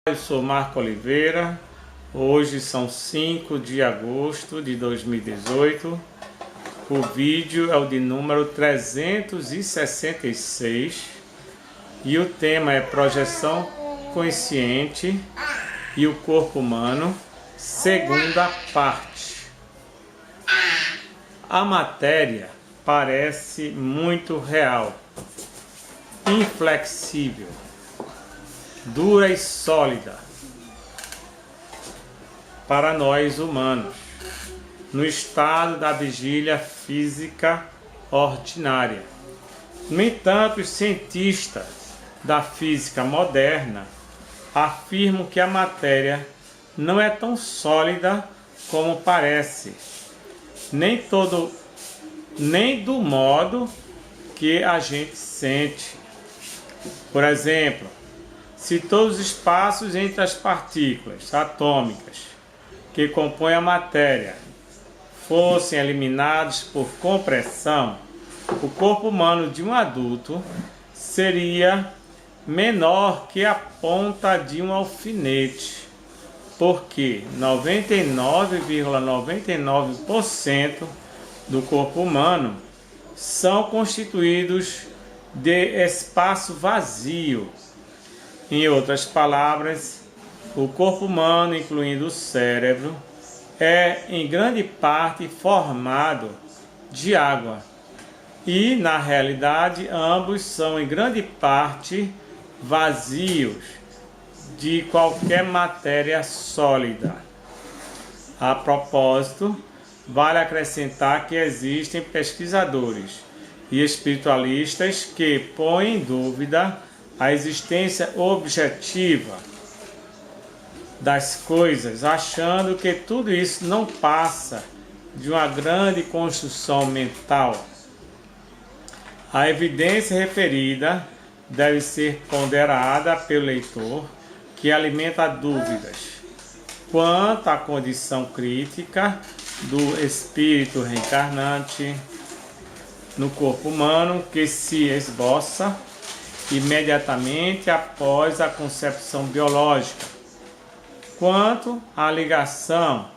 Eu sou Marco Oliveira, hoje são 5 de agosto de 2018, o vídeo é o de número 366 e o tema é projeção consciente e o corpo humano, segunda parte. A matéria parece muito real, inflexível, dura e sólida para nós humanos, no estado da vigília física ordinária. No entanto, os cientistas da física moderna afirmam que a matéria não é tão sólida como parece, nem do modo que a gente sente. Por exemplo, se todos os espaços entre as partículas atômicas que compõem a matéria fossem eliminados por compressão, o corpo humano de um adulto seria menor que a ponta de um alfinete, porque 99,99% do corpo humano são constituídos de espaço vazio. Em outras palavras, o corpo humano, incluindo o cérebro, é em grande parte formado de água. E, na realidade, ambos são em grande parte vazios de qualquer matéria sólida. A propósito, vale acrescentar que existem pesquisadores e espiritualistas que põem em dúvida a existência objetiva das coisas, achando que tudo isso não passa de uma grande construção mental. A evidência referida deve ser ponderada pelo leitor, que alimenta dúvidas quanto à condição crítica do espírito reencarnante no corpo humano, que se esboça imediatamente após a concepção biológica, quanto à ligação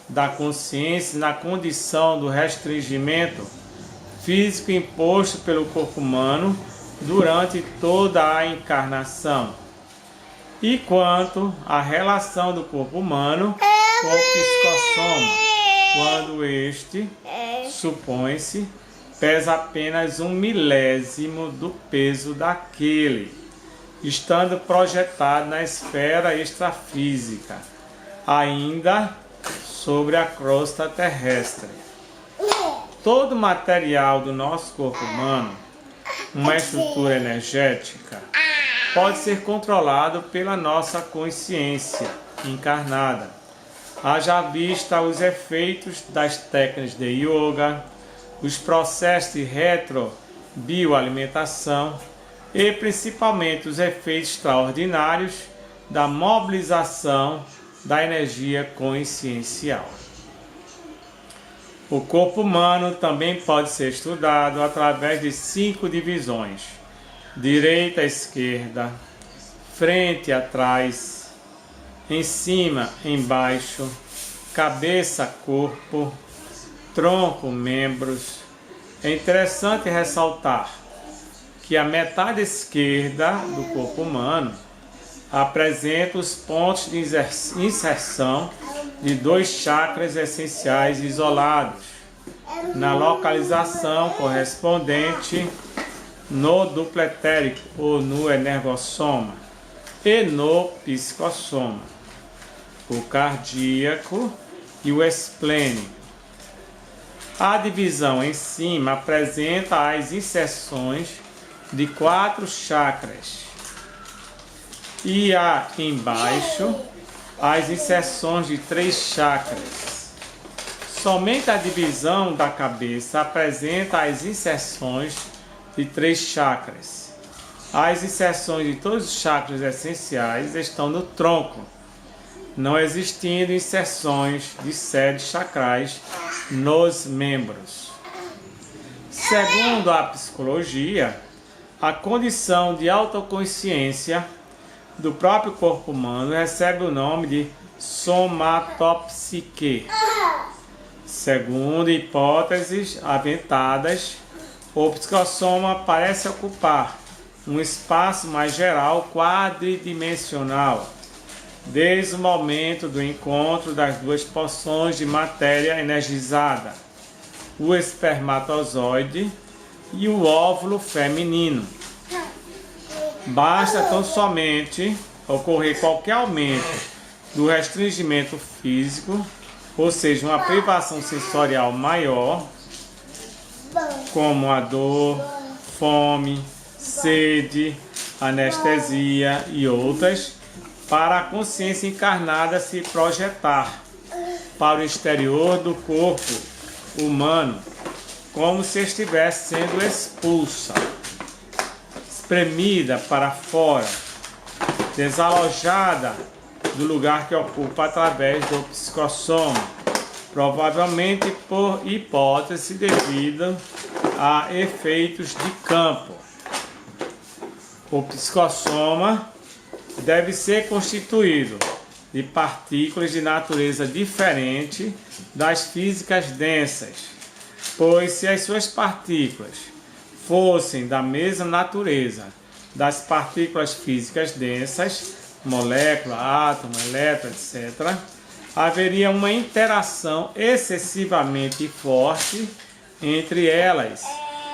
da consciência na condição do restringimento físico imposto pelo corpo humano durante toda a encarnação, e quanto à relação do corpo humano com o psicossoma, quando este, supõe-se, pesa apenas 1/1000 do peso daquele, estando projetado na esfera extrafísica, ainda sobre a crosta terrestre. Todo o material do nosso corpo humano, uma estrutura energética, pode ser controlado pela nossa consciência encarnada. Haja vista os efeitos das técnicas de yoga, os processos de retrobioalimentação e principalmente os efeitos extraordinários da mobilização da energia consciencial. O corpo humano também pode ser estudado através de 5 divisões: direita, esquerda, frente, atrás, em cima, embaixo, cabeça, corpo, tronco, membros. É interessante ressaltar que a metade esquerda do corpo humano apresenta os pontos de inserção de 2 chakras essenciais isolados, na localização correspondente no duplo etérico ou no energossoma e no psicossoma, o cardíaco e o esplênico. A divisão em cima apresenta as inserções de 4 chakras e a embaixo as inserções de 3 chakras. Somente a divisão da cabeça apresenta as inserções de 3 chakras. As inserções de todos os chakras essenciais estão no tronco, não existindo inserções de sedes chacrais nos membros. Segundo a psicologia, a condição de autoconsciência do próprio corpo humano recebe o nome de somatopsique. Segundo hipóteses aventadas, o psicossoma parece ocupar um espaço mais geral quadridimensional, desde o momento do encontro das duas porções de matéria energizada, o espermatozoide e o óvulo feminino. Basta tão somente ocorrer qualquer aumento do restringimento físico, ou seja, uma privação sensorial maior, como a dor, fome, sede, anestesia e outras, para a consciência encarnada se projetar para o exterior do corpo humano, como se estivesse sendo expulsa, espremida para fora, desalojada do lugar que ocupa através do psicossoma, provavelmente por hipótese devido a efeitos de campo. O psicossoma deve ser constituído de partículas de natureza diferente das físicas densas, pois se as suas partículas fossem da mesma natureza das partículas físicas densas, molécula, átomo, elétron, etc., haveria uma interação excessivamente forte entre elas,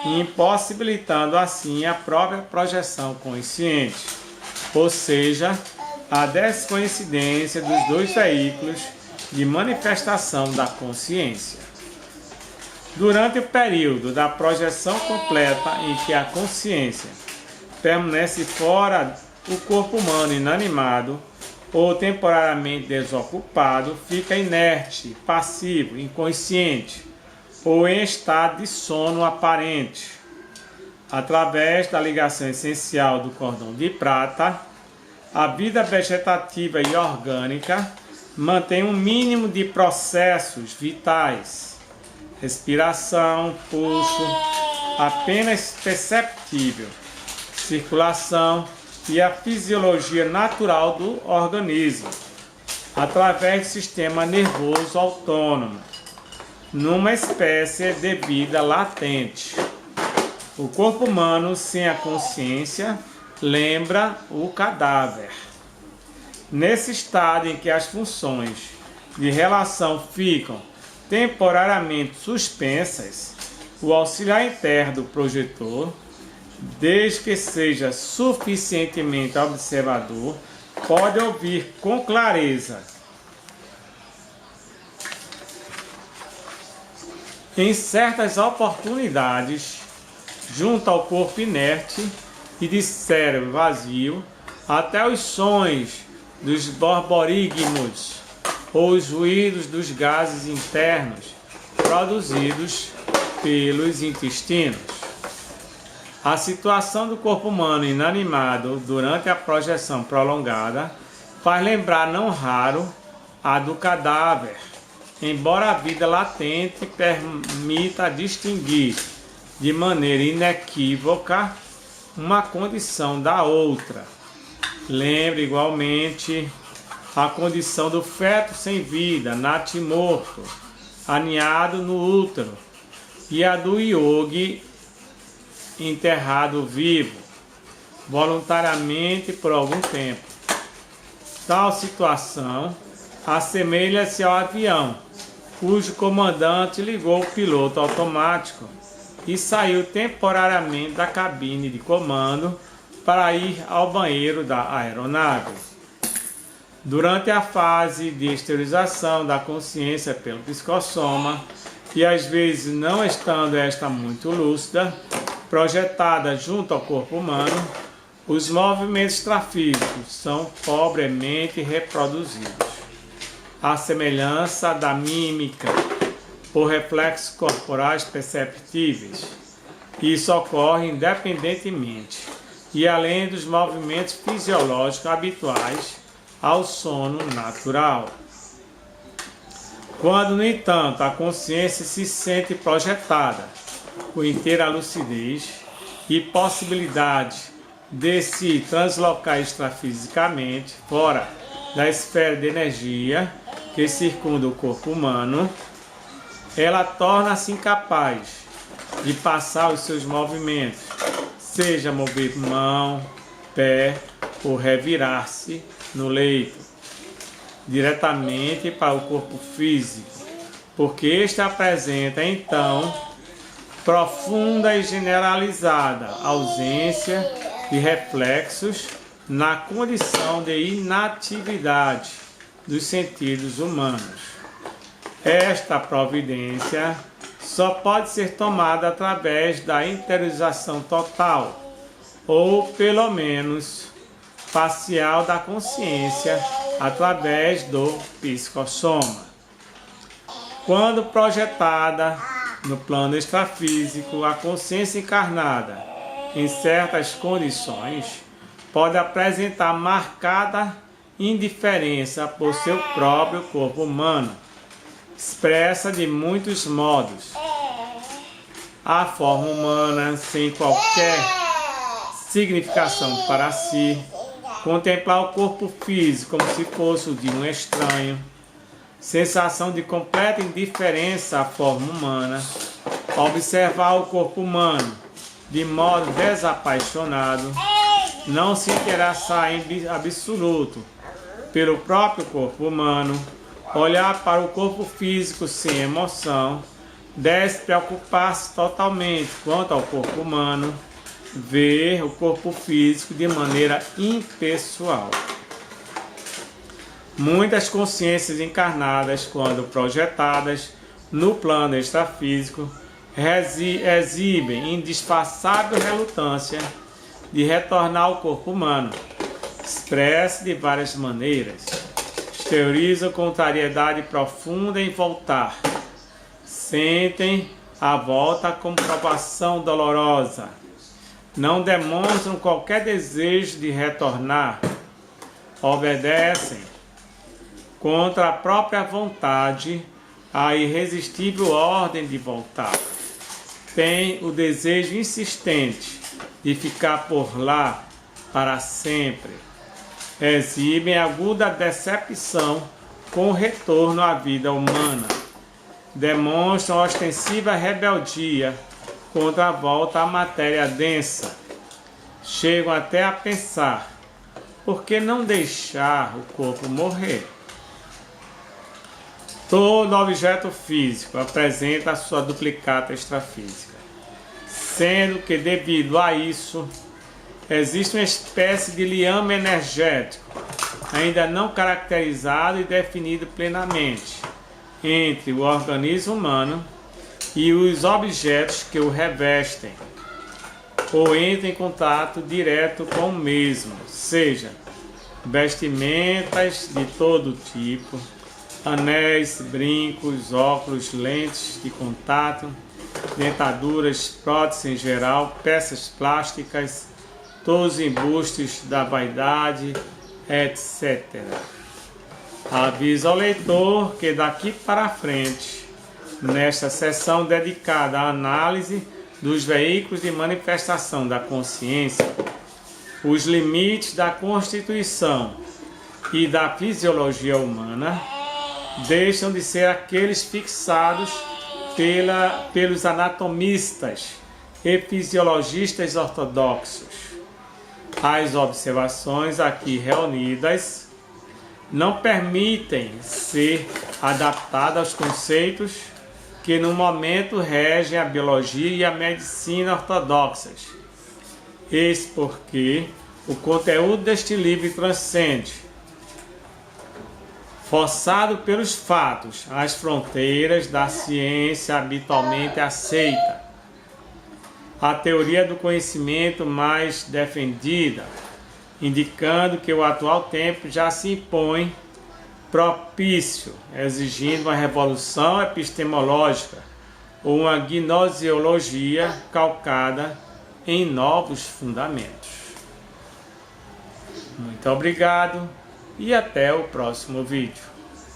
impossibilitando assim a própria projeção consciente, ou seja, a descoincidência dos dois veículos de manifestação da consciência. Durante o período da projeção completa em que a consciência permanece fora do corpo humano inanimado ou temporariamente desocupado, fica inerte, passivo, inconsciente ou em estado de sono aparente. Através da ligação essencial do cordão de prata, a vida vegetativa e orgânica mantém um mínimo de processos vitais, respiração, pulso, apenas perceptível, circulação e a fisiologia natural do organismo, através do sistema nervoso autônomo, numa espécie de vida latente. O corpo humano sem a consciência lembra o cadáver. Nesse estado em que as funções de relação ficam temporariamente suspensas, o auxiliar interno do projetor, desde que seja suficientemente observador, pode ouvir com clareza, em certas oportunidades, junto ao corpo inerte e de cérebro vazio, até os sons dos borborigmos ou os ruídos dos gases internos produzidos pelos intestinos. A situação do corpo humano inanimado durante a projeção prolongada faz lembrar não raro a do cadáver, embora a vida latente permita distinguir de maneira inequívoca uma condição da outra. Lembre igualmente a condição do feto sem vida, natimorto, aninhado no útero, e a do yogi enterrado vivo, voluntariamente por algum tempo. Tal situação assemelha-se ao avião, cujo comandante ligou o piloto automático e saiu temporariamente da cabine de comando para ir ao banheiro da aeronave. Durante a fase de esterilização da consciência pelo psicossoma, e às vezes não estando esta muito lúcida, projetada junto ao corpo humano, os movimentos extrafísicos são pobremente reproduzidos. À semelhança da mímica, por reflexos corporais perceptíveis. Isso ocorre independentemente e além dos movimentos fisiológicos habituais ao sono natural. Quando, no entanto, a consciência se sente projetada com inteira lucidez e possibilidade de se translocar extrafisicamente fora da esfera de energia que circunda o corpo humano, ela torna-se incapaz de passar os seus movimentos, seja mover mão, pé ou revirar-se no leito, diretamente para o corpo físico, porque este apresenta então profunda e generalizada ausência de reflexos na condição de inatividade dos sentidos humanos. Esta providência só pode ser tomada através da interiorização total, ou pelo menos parcial da consciência, através do psicossoma. Quando projetada no plano extrafísico, a consciência encarnada, em certas condições, pode apresentar marcada indiferença por seu próprio corpo humano, expressa de muitos modos. A forma humana, sem qualquer significação para si, contemplar o corpo físico como se fosse o de um estranho, sensação de completa indiferença à forma humana, observar o corpo humano de modo desapaixonado, não se interessar em absoluto pelo próprio corpo humano, olhar para o corpo físico sem emoção, despreocupar-se totalmente quanto ao corpo humano, ver o corpo físico de maneira impessoal. Muitas consciências encarnadas, quando projetadas no plano extrafísico, exibem indisfaçável relutância de retornar ao corpo humano, expressa de várias maneiras. Exteriorizam contrariedade profunda em voltar. Sentem a volta como provação dolorosa. Não demonstram qualquer desejo de retornar. Obedecem contra a própria vontade à irresistível ordem de voltar. Têm o desejo insistente de ficar por lá para sempre. Exibem aguda decepção com o retorno à vida humana. Demonstram ostensiva rebeldia contra a volta à matéria densa. Chegam até a pensar: por que não deixar o corpo morrer? Todo objeto físico apresenta a sua duplicata extrafísica, sendo que, devido a isso, existe uma espécie de liame energético, ainda não caracterizado e definido plenamente, entre o organismo humano e os objetos que o revestem, ou entra em contato direto com o mesmo, seja vestimentas de todo tipo, anéis, brincos, óculos, lentes de contato, dentaduras, próteses em geral, peças plásticas, todos os embustes da vaidade, etc. Aviso ao leitor que daqui para frente, nesta sessão dedicada à análise dos veículos de manifestação da consciência, os limites da constituição e da fisiologia humana deixam de ser aqueles fixados pelos anatomistas e fisiologistas ortodoxos. As observações aqui reunidas não permitem ser adaptadas aos conceitos que no momento regem a biologia e a medicina ortodoxas. Eis porque o conteúdo deste livro transcende, forçado pelos fatos, as fronteiras da ciência habitualmente aceita. A teoria do conhecimento mais defendida, indicando que o atual tempo já se impõe propício, exigindo uma revolução epistemológica ou uma gnoseologia calcada em novos fundamentos. Muito obrigado e até o próximo vídeo.